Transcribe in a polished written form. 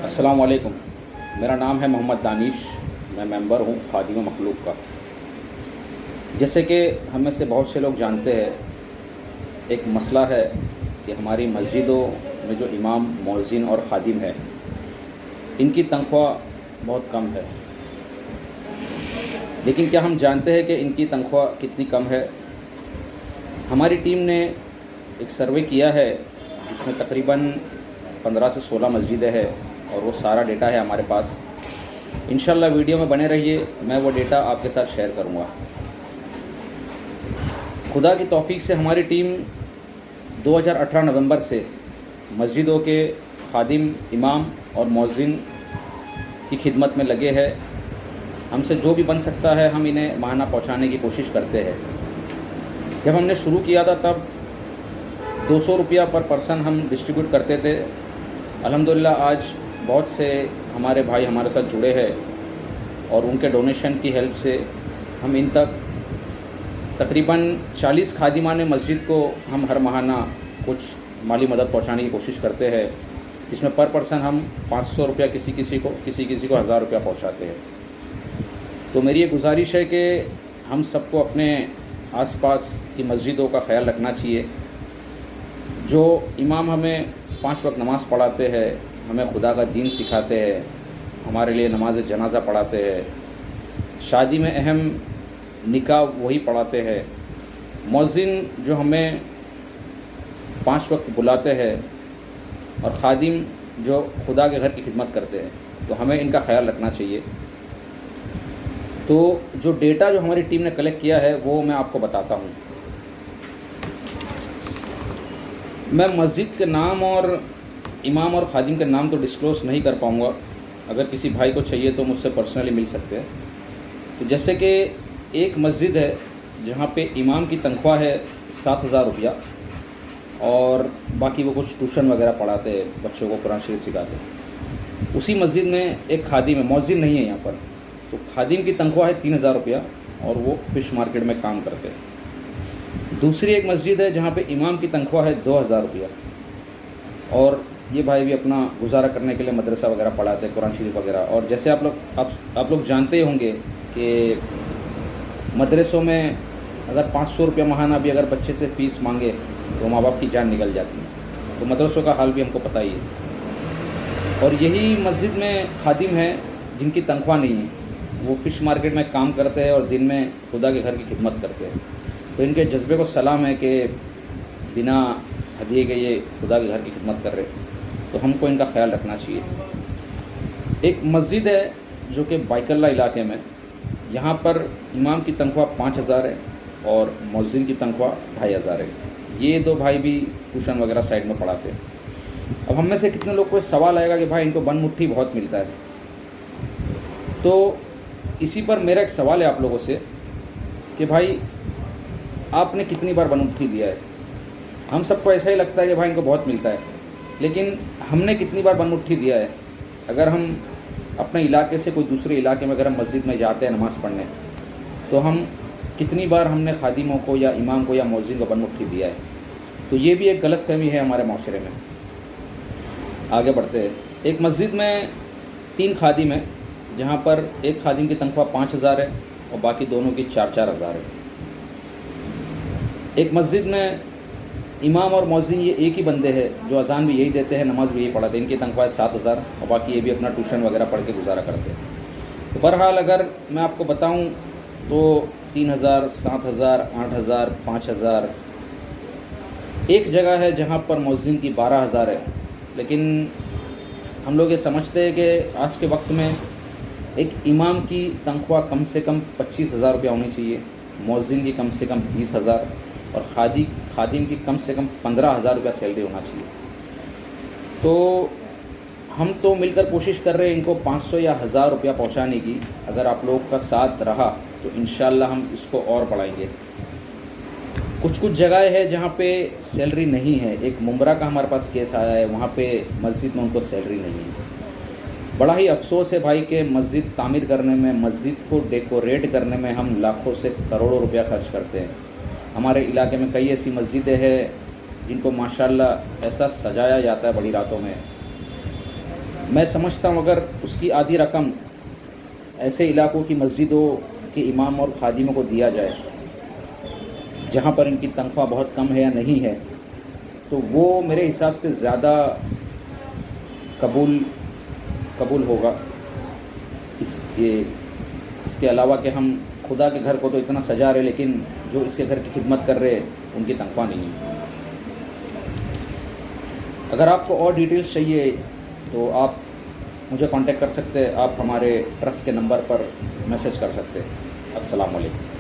अस्सलाम वालेकुम। मेरा नाम है मोहम्मद दानिश। मैं मेंबर हूँ खादिम मखलूक का। जैसे कि हम में से बहुत से लोग जानते हैं, एक मसला है कि हमारी मस्जिदों में जो इमाम, मौज़िन और खादिम है, इनकी तनख्वाह बहुत कम है। लेकिन क्या हम जानते हैं कि इनकी तनख्वाह कितनी कम है? हमारी टीम ने एक सर्वे किया है जिसमें तकरीबन 15 से 16 मस्जिदें हैं और वो सारा डेटा है हमारे पास। इंशाल्लाह वीडियो में बने रहिए, मैं वो डेटा आपके साथ शेयर करूँगा। खुदा की तौफीक से हमारी टीम 2018 नवंबर से मस्जिदों के खादिम, इमाम और मौज़िन की खिदमत में लगे हैं। हमसे जो भी बन सकता है हम इन्हें माहाना पहुंचाने की कोशिश करते हैं। जब हमने शुरू किया था तब 200 रुपया पर पर्सन हम डिस्ट्रीब्यूट करते थे। अल्हम्दुलिल्लाह आज बहुत से हमारे भाई हमारे साथ जुड़े हैं और उनके डोनेशन की हेल्प से हम इन तक तकरीबन 40 खादिमान मस्जिद को हम हर माहाना कुछ माली मदद पहुंचाने की कोशिश करते हैं, जिसमें पर पर्सन हम 500 रुपया किसी किसी को 1000 रुपया पहुंचाते हैं। तो मेरी ये गुजारिश है कि हम सबको अपने आसपास की मस्जिदों का ख्याल रखना चाहिए। जो इमाम हमें 5 वक्त नमाज़ पढ़ाते हैं, हमें खुदा का दीन सिखाते हैं, हमारे लिए नमाज जनाजा पढ़ाते हैं, शादी में अहम निकाह वही पढ़ाते हैं, मौज़िन जो हमें 5 वक्त बुलाते हैं, और खादिम जो खुदा के घर की खिदमत करते हैं, तो हमें इनका ख्याल रखना चाहिए। तो जो डेटा जो हमारी टीम ने कलेक्ट किया है वो मैं आपको बताता हूँ। मैं मस्जिद के नाम और इमाम और खादिम के नाम तो डिस्क्लोज़ नहीं कर पाऊँगा। अगर किसी भाई को चाहिए तो मुझसे पर्सनली मिल सकते हैं। तो जैसे कि एक मस्जिद है जहाँ पे इमाम की तनख्वाह है 7000 रुपया, और बाकी वो कुछ ट्यूशन वगैरह पढ़ाते हैं, बच्चों को कुरान शरीफ सिखाते हैं। उसी मस्जिद में एक खादिम है, मौज़िन नहीं है यहाँ पर। तो खादिम की तनख्वाह है 3000 रुपया और वो फ़िश मार्केट में काम करते हैं। दूसरी एक मस्जिद है जहाँ पे इमाम की तनख्वाह है 2000 रुपया, और ये भाई भी अपना गुजारा करने के लिए मदरसा वगैरह पढ़ाते हैं, कुरान शरीफ वगैरह। और जैसे आप लोग जानते होंगे कि मदरसों में अगर 500 रुपया माहाना भी अगर बच्चे से फ़ीस मांगे तो माँ बाप की जान निकल जाती है। तो मदरसों का हाल भी हमको पता ही है। और यही मस्जिद में खादिम हैं जिनकी तनख्वाह नहीं है, वो फ़िश मार्केट में काम करते हैं और दिन में खुदा के घर की खिदमत करते हैं। तो इनके जज्बे को सलाम है कि बिना हदिये के ये खुदा के घर की खिदमत कर रहे, तो हमको इनका ख्याल रखना चाहिए। एक मस्जिद है जो कि बाइकल्ला इलाके में, यहाँ पर इमाम की तनख्वाह 5000 है और मौज़िन की तनख्वाह 2500 है। ये दो भाई भी ट्यूशन वगैरह साइड में पढ़ाते हैं। अब हम में से कितने लोग को सवाल आएगा कि भाई इनको बन मुट्ठी बहुत मिलता है। तो इसी पर मेरा एक सवाल है आप लोगों से कि भाई आपने कितनी बार बन मुट्ठी दिया है? हम सबको ऐसा ही लगता है कि भाई इनको बहुत मिलता है, लेकिन हमने कितनी बार बन मुट्ठी दिया है? अगर हम अपने इलाके से कोई दूसरे इलाके में अगर हम मस्जिद में जाते हैं नमाज़ पढ़ने, तो हम कितनी बार हमने खादिमों को या इमाम को या मौज़िन को बन मुट्ठी दिया है? तो ये भी एक गलतफहमी है हमारे माशरे में। आगे बढ़ते हैं। एक मस्जिद में 3 खादिम हैं, जहाँ पर एक खादिम की तनख्वाह 5000 है और बाकी दोनों की 4-4 हज़ार है। एक मस्जिद में इमाम और मौज़िन ये एक ही बंदे हैं जो अज़ान भी यही देते हैं, नमाज़ भी यही पढ़ाते हैं। इनकी तनख्वाह 7000 और बाकी ये भी अपना ट्यूशन वगैरह पढ़ के गुजारा करते हैं। तो बहरहाल अगर मैं आपको बताऊं तो 3000, 7000, 8000, 5000। एक जगह है जहां पर मौज़िन की 12000 है, लेकिन हम लोग ये समझते हैं कि आज के वक्त में एक इमाम की तनख्वाह कम से कम 25000 रुपया होनी चाहिए, मौज़िन की कम से कम 20000 और खादिम की कम से कम 15000 रुपया सैलरी होना चाहिए। तो हम तो मिलकर कोशिश कर रहे हैं इनको 500 या 1000 रुपया पहुंचाने की। अगर आप लोगों का साथ रहा तो इंशाल्लाह हम इसको और बढ़ाएंगे। कुछ जगह है जहाँ पे सैलरी नहीं है। एक मुंब्रा का हमारे पास केस आया है, वहाँ पे मस्जिद में उनको सैलरी नहीं है। बड़ा ही अफसोस है भाई कि मस्जिद तामीर करने में, मस्जिद को डेकोरेट करने में हम लाखों से करोड़ों रुपया खर्च करते हैं। हमारे इलाके में कई ऐसी मस्जिदें हैं जिनको माशाल्लाह ऐसा सजाया जाता है बड़ी रातों में, میں سمجھتا ہوں اگر اس کی آدھی رقم ایسے علاقوں کی مسجدوں کے امام اور خادموں کو دیا جائے جہاں پر ان کی تنخواہ بہت کم ہے یا نہیں ہے، تو وہ میرے حساب سے زیادہ قبول ہوگا۔ اس کے علاوہ کہ ہم خدا کے گھر کو تو اتنا سجا رہے، لیکن جو اس کے گھر کی خدمت کر رہے ان کی تنخواہ نہیں ہے۔ اگر آپ کو اور ڈیٹیلز چاہیے تو آپ مجھے کانٹیکٹ کر سکتے ہیں، آپ ہمارے ٹرسٹ کے نمبر پر میسج کر سکتے ہیں۔ السلام علیکم۔